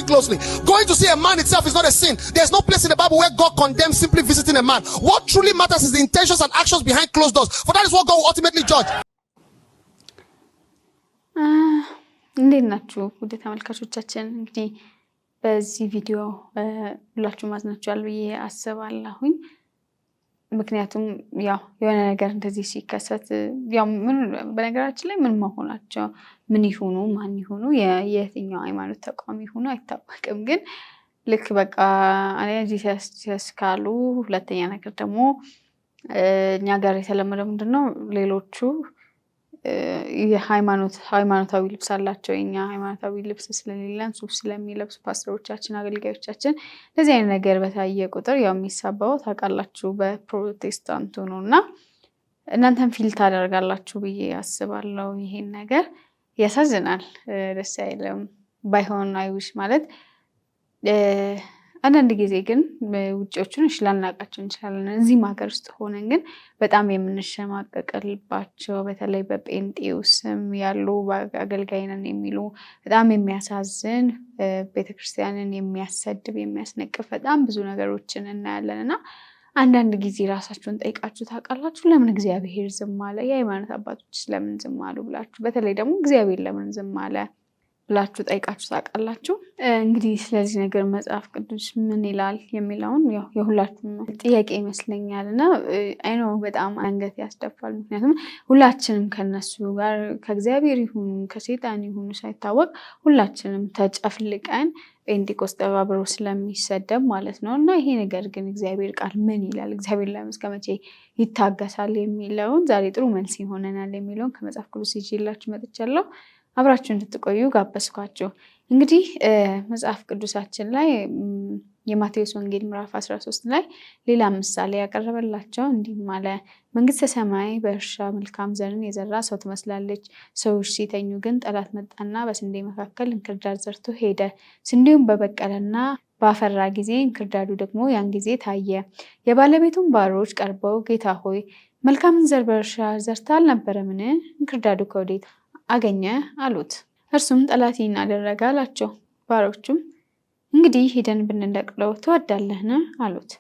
very closely. Going to see a man itself is not a sin. There's no place in the Bible where God condemns simply visiting a man. What truly matters is the intentions and actions behind closed doors. For that is what God will ultimately judge. እንዴት ናችሁ ውድ ተመልካቾቻችን? እንግዲህ በዚህ ቪዲዮ ሁላችሁም ማዝናችኋል ብዬ አስባለሁኝ። ምክንያቱም ያው የሆነ ነገር እንደዚህ ሲከሰት ያው ምን በነገራችን ላይ ምን መሆናቸው ምን ይሁኑ ማን ይሁኑ የየትኛው ሃይማኖት ተቋም ይሁኑ አይታወቅም። ግን ልክ በቃ ጂሰስ ካሉ ሁለተኛ ነገር ደግሞ እኛ ጋር የተለመደው ምንድነው ሌሎቹ ሃይማኖታዊ ልብስ አላቸው። እኛ ሃይማኖታዊ ልብስ ስለሌለን ሱፍ ስለሚለብሱ ፓስተሮቻችን አገልጋዮቻችን ለዚህ አይነት ነገር በታየ ቁጥር ያው የሚሳባው ታውቃላችሁ በፕሮቴስታንቱ ነውና እናንተም ፊል ታደርጋላችሁ ብዬ አስባለሁ። ይሄን ነገር ያሳዝናል፣ ደስ አይልም። ባይሆን አይውሽ ማለት አንዳንድ ጊዜ ግን ውጪዎቹን ላናቃቸው እንችላለን። እዚህም ሀገር ውስጥ ሆነን ግን በጣም የምንሸማቀቅባቸው በተለይ በጴንጤው ስም ያሉ አገልጋይ ነን የሚሉ በጣም የሚያሳዝን ቤተክርስቲያንን የሚያሰድብ የሚያስነቅፍ በጣም ብዙ ነገሮችን እናያለን እና አንዳንድ ጊዜ ራሳችሁን ጠይቃችሁ ታውቃላችሁ? ለምን እግዚአብሔር ዝም አለ? የሃይማኖት አባቶች ለምን ዝም አሉ ብላችሁ በተለይ ደግሞ እግዚአብሔር ለምን ዝም አለ ብላችሁ ጠይቃችሁ ታውቃላችሁ? እንግዲህ ስለዚህ ነገር መጽሐፍ ቅዱስ ምን ይላል የሚለውን ያው የሁላችሁም ጥያቄ ይመስለኛልና አይ ነው በጣም አንገት ያስደፋል። ምክንያቱም ሁላችንም ከነሱ ጋር ከእግዚአብሔር ይሁን ከሰይጣን ይሁን ሳይታወቅ ሁላችንም ተጨፍልቀን ጴንጤቆስጤ አብሮ ስለሚሰደብ ማለት ነው። እና ይሄ ነገር ግን እግዚአብሔር ቃል ምን ይላል? እግዚአብሔር ለምን እስከመቼ ይታገሳል የሚለውን ዛሬ ጥሩ መልስ ይሆነናል የሚለውን ከመጽሐፍ ቅዱስ ይዤላችሁ መጥቻለሁ። አብራችሁ እንድትቆዩ ጋበዝኳችሁ። እንግዲህ መጽሐፍ ቅዱሳችን ላይ የማቴዎስ ወንጌል ምዕራፍ 13 ላይ ሌላ ምሳሌ ያቀረበላቸው እንዲህ ማለት መንግስተ ሰማይ በእርሻ መልካም ዘርን የዘራ ሰው ትመስላለች። ሰዎች ሲተኙ ግን ጠላት መጣና በስንዴ መካከል እንክርዳድ ዘርቶ ሄደ። ስንዴውን በበቀለና ባፈራ ጊዜ እንክርዳዱ ደግሞ ያን ጊዜ ታየ። የባለቤቱን ባሮች ቀርበው ጌታ ሆይ መልካምን ዘር በእርሻ ዘርታ አልነበረምን? እንክርዳዱ ከወዴት አገኘ አሉት። እርሱም ጠላቴን አደረገ አላቸው። ባሮቹም እንግዲህ ሄደን ብንነቅለው ትወዳለህን አሉት።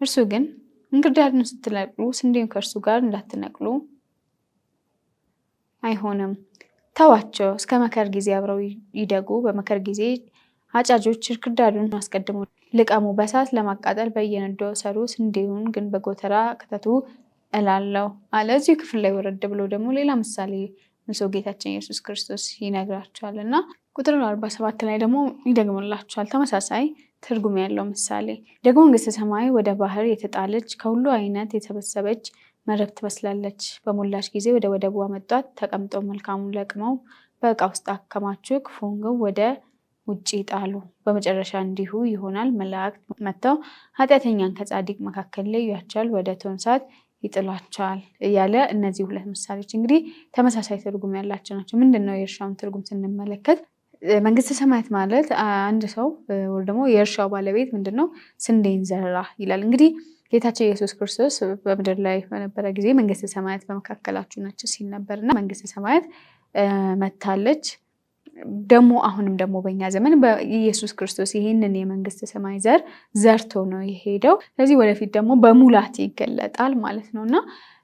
እርሱ ግን እንክርዳዱን ስትነቅሉ ስንዴውን ከእርሱ ጋር እንዳትነቅሉ አይሆንም፣ ተዋቸው፣ እስከ መከር ጊዜ አብረው ይደጉ። በመከር ጊዜ አጫጆች እንክርዳዱን አስቀድመው ልቀሙ፣ በእሳት ለማቃጠል በየነዶው ሰሩ፣ ስንዴውን ግን በጎተራ ከተቱ እላለሁ አለ። እዚህ ክፍል ላይ ወረድ ብሎ ደግሞ ሌላ ምሳሌ ንሶ ጌታችን ኢየሱስ ክርስቶስ ይነግራቸዋል እና ቁጥር 47 ላይ ደግሞ ይደግምላቸዋል ተመሳሳይ ትርጉም ያለው ምሳሌ። ደግሞ መንግስተ ሰማይ ወደ ባህር የተጣለች ከሁሉ አይነት የተሰበሰበች መረብ ትመስላለች። በሞላች ጊዜ ወደ ወደቡ አመጧት። ተቀምጠው መልካሙን ለቅመው በዕቃ ውስጥ አከማቹ፣ ክፉን ግን ወደ ውጪ ጣሉ። በመጨረሻ እንዲሁ ይሆናል። መላእክት መጥተው ኃጢአተኛን ከጻድቅ መካከል ለዩአቸዋል፣ ወደ እቶነ እሳት ይጥሏቸዋል እያለ እነዚህ ሁለት ምሳሌዎች እንግዲህ ተመሳሳይ ትርጉም ያላቸው ናቸው። ምንድነው የእርሻውን ትርጉም ስንመለከት መንግስተ ሰማያት ማለት አንድ ሰው ወይ ደግሞ የእርሻው ባለቤት ምንድነው ስንዴን ዘራ ይላል። እንግዲህ ጌታችን ኢየሱስ ክርስቶስ በምድር ላይ በነበረ ጊዜ መንግስተ ሰማያት በመካከላችሁ ነች ሲል ነበርና መንግስተ ሰማያት መታለች። ደግሞ አሁንም ደግሞ በእኛ ዘመን በኢየሱስ ክርስቶስ ይሄንን የመንግስተ ሰማይ ዘር ዘርቶ ነው የሄደው። ስለዚህ ወደፊት ደግሞ በሙላት ይገለጣል ማለት ነውና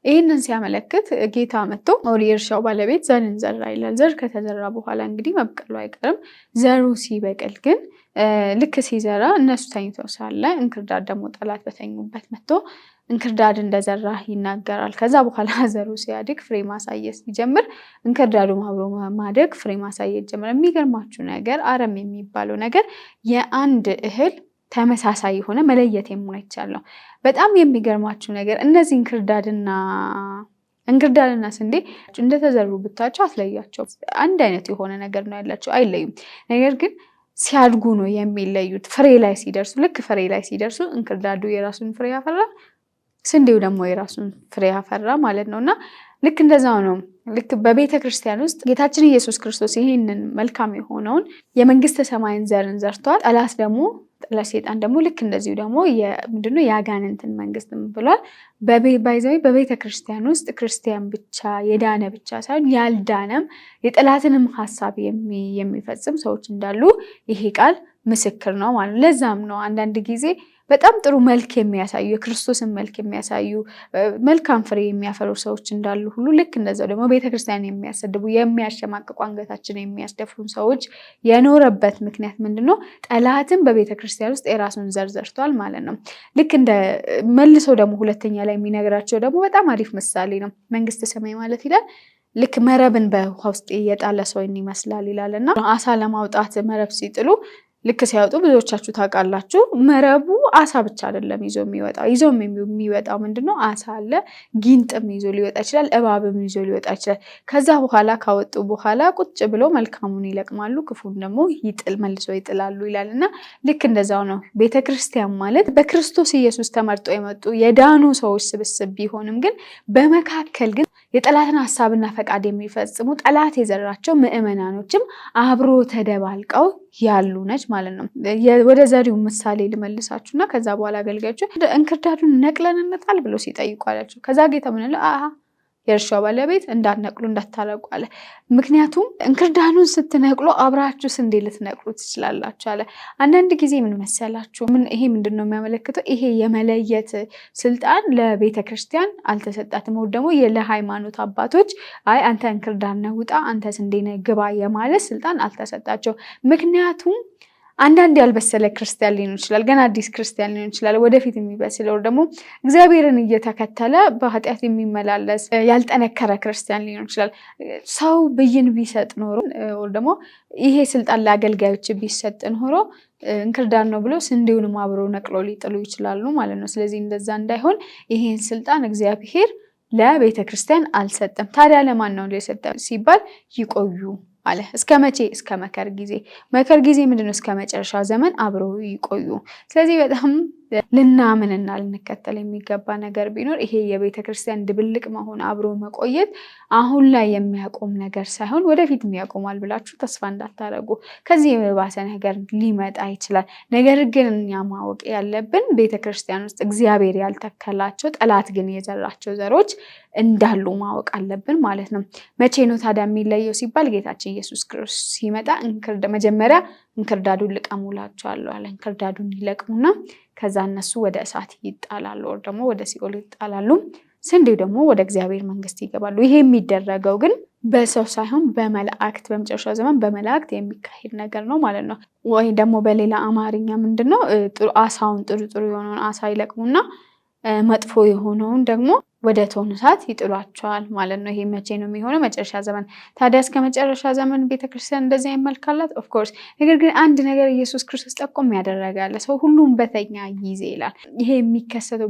ይሄንን ሲያመለክት ጌታ መጥቶ የእርሻው ባለቤት ዘርን ዘራ ይላል። ዘር ከተዘራ በኋላ እንግዲህ መብቀሉ አይቀርም። ዘሩ ሲበቅል ግን ልክ ሲዘራ እነሱ ተኝተው ሳለ እንክርዳድ ደግሞ ጠላት በተኙበት መጥቶ እንክርዳድ እንደዘራ ይናገራል። ከዛ በኋላ ዘሩ ሲያድግ ፍሬ ማሳየት ሲጀምር እንክርዳዱ አብሮ ማደግ ፍሬ ማሳየት ጀመረ። የሚገርማችሁ ነገር አረም የሚባለው ነገር የአንድ እህል ተመሳሳይ የሆነ መለየት የማይቻል ነው። በጣም የሚገርማችሁ ነገር እነዚህ እንክርዳድና ስንዴ እንደተዘሩ ብታቸው አትለያቸው። አንድ አይነት የሆነ ነገር ነው ያላቸው፣ አይለዩም። ነገር ግን ሲያድጉ ነው የሚለዩት። ፍሬ ላይ ሲደርሱ ልክ ፍሬ ላይ ሲደርሱ እንክርዳዱ የራሱን ፍሬ ያፈራ፣ ስንዴው ደግሞ የራሱን ፍሬ ያፈራ ማለት ነውና ልክ እንደዛው ነው። ልክ በቤተ ክርስቲያን ውስጥ ጌታችን ኢየሱስ ክርስቶስ ይሄንን መልካም የሆነውን የመንግስተ ሰማይን ዘርን ዘርቷል። ጠላት ደግሞ ለሰይጣን ደግሞ ልክ እንደዚሁ ደግሞ ምንድነው ያጋንንትን መንግስት ብሏል። ባይዘይ በቤተ ክርስቲያን ውስጥ ክርስቲያን ብቻ የዳነ ብቻ ሳይሆን ያልዳነም የጠላትንም ሐሳብ የሚፈጽም ሰዎች እንዳሉ ይሄ ቃል ምስክር ነው ማለት። ለዛም ነው አንዳንድ ጊዜ በጣም ጥሩ መልክ የሚያሳዩ የክርስቶስን መልክ የሚያሳዩ መልካም ፍሬ የሚያፈሩ ሰዎች እንዳሉ ሁሉ ልክ እንደዛው ደግሞ ቤተክርስቲያን የሚያሰድቡ የሚያሸማቅቁ አንገታችን የሚያስደፍሩ ሰዎች የኖረበት ምክንያት ምንድነው? ጠላትን በቤተክርስቲያን ውስጥ የራሱን ዘር ዘርቷል ማለት ነው። ልክ እንደ መልሶ ደግሞ ሁለተኛ ላይ የሚነግራቸው ደግሞ በጣም አሪፍ ምሳሌ ነው። መንግስተ ሰማይ ማለት ይላል ልክ መረብን በውሃ ውስጥ የጣለ ሰው ይመስላል ይላል እና አሳ ለማውጣት መረብ ሲጥሉ ልክ ሲያወጡ ብዙዎቻችሁ ታውቃላችሁ። መረቡ አሳ ብቻ አይደለም ይዞ የሚወጣው ምንድነው? አሳ አለ፣ ጊንጥም ይዞ ሊወጣ ይችላል፣ እባብም ይዞ ሊወጣ ይችላል። ከዛ በኋላ ካወጡ በኋላ ቁጭ ብለው መልካሙን ይለቅማሉ፣ ክፉን ደግሞ መልሶ ይጥላሉ ይላል እና ልክ እንደዛው ነው ቤተክርስቲያን ማለት በክርስቶስ ኢየሱስ ተመርጦ የመጡ የዳኑ ሰዎች ስብስብ ቢሆንም ግን በመካከል ግን የጠላትን ሐሳብና ፈቃድ የሚፈጽሙ ጠላት የዘራቸው ምዕመናኖችም አብሮ ተደባልቀው ያሉ ነች ማለት ነው። ወደ ዘሪው ምሳሌ ልመልሳችሁና ከዛ በኋላ አገልጋዮቹ እንክርዳዱን ነቅለን እንጣል ብሎ ሲጠይቁ አላቸው። ከዛ ጌታ ምን አለ? የእርሻው ባለቤት እንዳትነቅሉ እንዳታረቁ አለ። ምክንያቱም እንክርዳዱን ስትነቅሉ አብራችሁ ስንዴ ልትነቅሉ ትችላላችሁ አለ። አንዳንድ ጊዜ ምን መሰላችሁ? ይሄ ምንድን ነው የሚያመለክተው? ይሄ የመለየት ስልጣን ለቤተ ክርስቲያን አልተሰጣትም። ወይ ደግሞ ለሃይማኖት አባቶች አይ አንተ እንክርዳድ ነህ ውጣ፣ አንተ ስንዴ ነህ ግባ የማለት ስልጣን አልተሰጣቸው። ምክንያቱም አንዳንድ ያልበሰለ ክርስቲያን ሊሆን ይችላል፣ ገና አዲስ ክርስቲያን ሊሆን ይችላል፣ ወደፊት የሚበስል ወይ ደግሞ እግዚአብሔርን እየተከተለ በኃጢአት የሚመላለስ ያልጠነከረ ክርስቲያን ሊሆን ይችላል። ሰው ብይን ቢሰጥ ኖሮ ወይ ደግሞ ይሄ ስልጣን ለአገልጋዮች ቢሰጥ ኖሮ እንክርዳድ ነው ብሎ ስንዴውንም አብሮ ነቅሎ ሊጥሉ ይችላሉ ማለት ነው። ስለዚህ እንደዛ እንዳይሆን ይሄን ስልጣን እግዚአብሔር ለቤተ ክርስቲያን አልሰጠም። ታዲያ ለማን ነው የሰጠው ሲባል ይቆዩ አለ። እስከ መቼ? እስከ መከር ጊዜ። መከር ጊዜ ምንድነው? እስከ መጨረሻ ዘመን አብረው ይቆዩ። ስለዚህ በጣም ልናምንና ልንከተል የሚገባ ነገር ቢኖር ይሄ የቤተ ክርስቲያን ድብልቅ መሆን አብሮ መቆየት አሁን ላይ የሚያቆም ነገር ሳይሆን ወደፊት የሚያቆማል ብላችሁ ተስፋ እንዳታደርጉ። ከዚህ የባሰ ነገር ሊመጣ ይችላል። ነገር ግን እኛ ማወቅ ያለብን ቤተ ክርስቲያን ውስጥ እግዚአብሔር ያልተከላቸው ጠላት ግን የዘራቸው ዘሮች እንዳሉ ማወቅ አለብን ማለት ነው። መቼ ነው ታዲያ የሚለየው ሲባል ጌታችን ኢየሱስ ክርስቶስ ሲመጣ መጀመሪያ እንክርዳዱን ልቀሙላቸዋለሁ አለ። እንክርዳዱን ይለቅሙና ከዛ እነሱ ወደ እሳት ይጣላሉ ወይ ደግሞ ወደ ሲኦል ይጣላሉ። ስንዴው ደግሞ ወደ እግዚአብሔር መንግስት ይገባሉ። ይሄ የሚደረገው ግን በሰው ሳይሆን በመላእክት በመጨረሻው ዘመን በመላእክት የሚካሄድ ነገር ነው ማለት ነው። ወይ ደግሞ በሌላ አማርኛ ምንድነው? አሳውን ጥሩ የሆነውን አሳ ይለቅሙና መጥፎ የሆነውን ደግሞ ወደ እቶነ እሳት ይጥሏቸዋል ማለት ነው። ይሄ መቼ ነው የሚሆነው? መጨረሻ ዘመን። ታዲያ እስከ መጨረሻ ዘመን ቤተክርስቲያን እንደዚህ አይመልካላት? ኦፍ ኮርስ። ነገር ግን አንድ ነገር ኢየሱስ ክርስቶስ ጠቆም ያደረጋለ ሰው ሁሉም በተኛ ጊዜ ይላል። ይሄ የሚከሰተው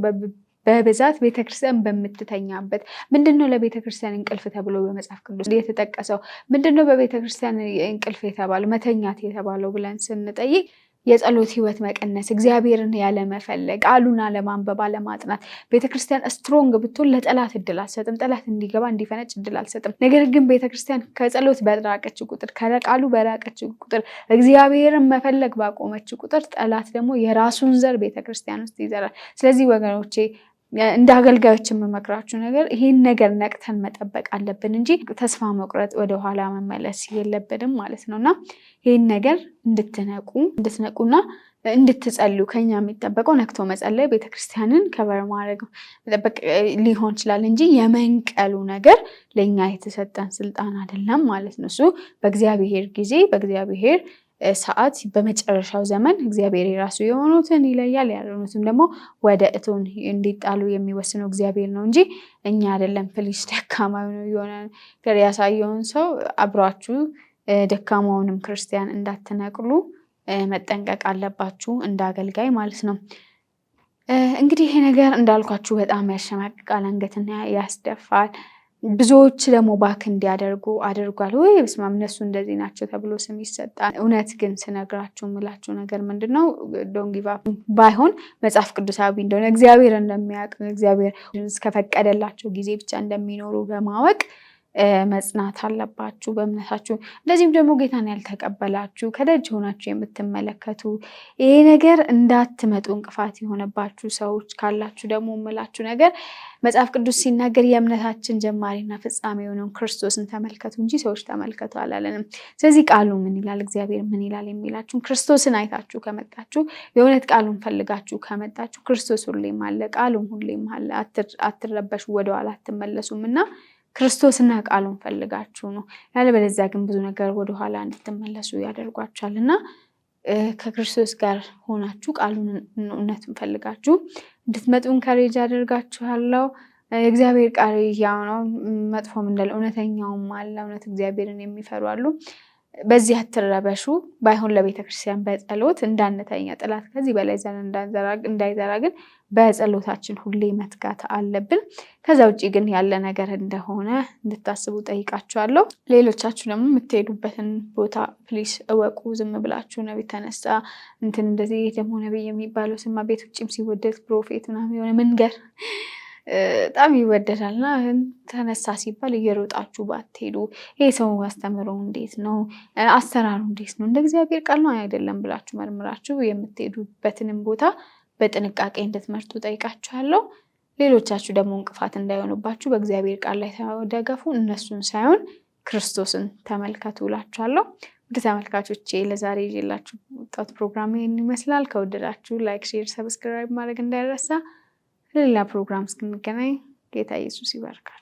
በብዛት ቤተክርስቲያን በምትተኛበት። ምንድነው ለቤተክርስቲያን እንቅልፍ ተብሎ በመጽሐፍ ቅዱስ የተጠቀሰው? ምንድነው በቤተክርስቲያን እንቅልፍ የተባለው መተኛት የተባለው ብለን ስንጠይቅ የጸሎት ህይወት መቀነስ፣ እግዚአብሔርን ያለመፈለግ፣ ቃሉን አለማንበብ፣ አለማጥናት። ቤተክርስቲያን ስትሮንግ ብትሆን ለጠላት እድል አልሰጥም፣ ጠላት እንዲገባ እንዲፈነጭ እድል አልሰጥም። ነገር ግን ቤተክርስቲያን ከጸሎት በራቀች ቁጥር፣ ከቃሉ በራቀች ቁጥር፣ እግዚአብሔርን መፈለግ ባቆመች ቁጥር ጠላት ደግሞ የራሱን ዘር ቤተክርስቲያን ውስጥ ይዘራል። ስለዚህ ወገኖቼ እንደ አገልጋዮች የምመክራችሁ ነገር ይሄን ነገር ነቅተን መጠበቅ አለብን እንጂ ተስፋ መቁረጥ ወደኋላ መመለስ የለብንም ማለት ነውና ይሄን ነገር እንድትነቁና እንድትጸልዩ ከኛ የሚጠበቀው ነክቶ መጸለይ፣ ቤተክርስቲያንን ከበር ማድረግ መጠበቅ ሊሆን ይችላል እንጂ የመንቀሉ ነገር ለኛ የተሰጠን ስልጣን አይደለም ማለት ነው። እሱ በእግዚአብሔር ጊዜ በእግዚአብሔር ሰዓት በመጨረሻው ዘመን እግዚአብሔር የራሱ የሆኑትን ይለያል፣ ያልሆኑትም ደግሞ ወደ እቶን እንዲጣሉ የሚወስነው እግዚአብሔር ነው እንጂ እኛ አይደለም። ፕሊስ ደካማ የሆነ ነገር ያሳየውን ሰው አብራችሁ ደካማውንም ክርስቲያን እንዳትነቅሉ መጠንቀቅ አለባችሁ እንደ አገልጋይ ማለት ነው። እንግዲህ ይሄ ነገር እንዳልኳችሁ በጣም ያሸማቅቃል፣ አንገትን ያስደፋል። ብዙዎች ደግሞ ባክ እንዲያደርጉ አድርጓል። ወይ በስመ አብ እነሱ እንደዚህ ናቸው ተብሎ ስም ይሰጣል። እውነት ግን ስነግራችሁ የምላችሁ ነገር ምንድነው? ዶንት ጊቭ አፕ ባይሆን መጽሐፍ ቅዱሳዊ እንደሆነ እግዚአብሔር እንደሚያውቅ እግዚአብሔር እስከፈቀደላቸው ጊዜ ብቻ እንደሚኖሩ በማወቅ መጽናት አለባችሁ በእምነታችሁ። እንደዚህም ደግሞ ጌታን ያልተቀበላችሁ ከደጅ ሆናችሁ የምትመለከቱ ይሄ ነገር እንዳትመጡ እንቅፋት የሆነባችሁ ሰዎች ካላችሁ ደግሞ የምላችሁ ነገር መጽሐፍ ቅዱስ ሲናገር የእምነታችን ጀማሪና ፍጻሜ የሆነውን ክርስቶስን ተመልከቱ እንጂ ሰዎች ተመልከቱ አላለንም። ስለዚህ ቃሉ ምን ይላል፣ እግዚአብሔር ምን ይላል የሚላችሁን ክርስቶስን አይታችሁ ከመጣችሁ፣ የእውነት ቃሉን ፈልጋችሁ ከመጣችሁ ክርስቶስ ሁሌም አለ፣ ቃሉም ሁሌም አለ። አትረበሹ፣ ወደኋላ አትመለሱም እና ክርስቶስና ቃሉን ፈልጋችሁ ነው። ያለበለዚያ ግን ብዙ ነገር ወደኋላ እንድትመለሱ ያደርጓችኋል እና ከክርስቶስ ጋር ሆናችሁ ቃሉን እውነቱን ፈልጋችሁ እንድትመጡ ኢንካሬጅ አደርጋችኋለሁ። እግዚአብሔር ቃል ያው ነው፣ መጥፎም እንዳለ እውነተኛውም አለ። እውነት እግዚአብሔርን የሚፈሩ አሉ። በዚህ አትረበሹ። ባይሆን ለቤተክርስቲያን በጸሎት እንዳንተኛ፣ ጠላት ከዚህ በላይ ዘን እንዳይዘራ ግን በጸሎታችን ሁሌ መትጋት አለብን። ከዛ ውጭ ግን ያለ ነገር እንደሆነ እንድታስቡ ጠይቃችኋለሁ። ሌሎቻችሁ ደግሞ የምትሄዱበትን ቦታ ፕሊስ እወቁ። ዝም ብላችሁ ነቢይ ተነሳ እንትን እንደዚህ ደግሞ ነቢይ የሚባለው ስማ ቤት ውጭም ሲወደድ ፕሮፌት ምናምን የሆነ መንገር በጣም ይወደዳልና ተነሳ ሲባል እየሮጣችሁ ባትሄዱ፣ ይሄ ሰው አስተምረው እንዴት ነው፣ አሰራሩ እንዴት ነው፣ እንደ እግዚአብሔር ቃል ነው አይደለም ብላችሁ መርምራችሁ የምትሄዱበትንም ቦታ በጥንቃቄ እንድትመርጡ ጠይቃችኋለሁ። ሌሎቻችሁ ደግሞ እንቅፋት እንዳይሆኑባችሁ በእግዚአብሔር ቃል ላይ ተደገፉ፣ እነሱን ሳይሆን ክርስቶስን ተመልከቱ እላችኋለሁ። ወደ ተመልካቾቼ ለዛሬ ይዤላችሁ ወጣት ፕሮግራም ይሄን ይመስላል። ከወደዳችሁ ላይክ፣ ሼር፣ ሰብስክራይብ ማድረግ እንዳይረሳ። ለሌላ ፕሮግራም እስክንገናኝ ጌታ ኢየሱስ ይባርካችሁ።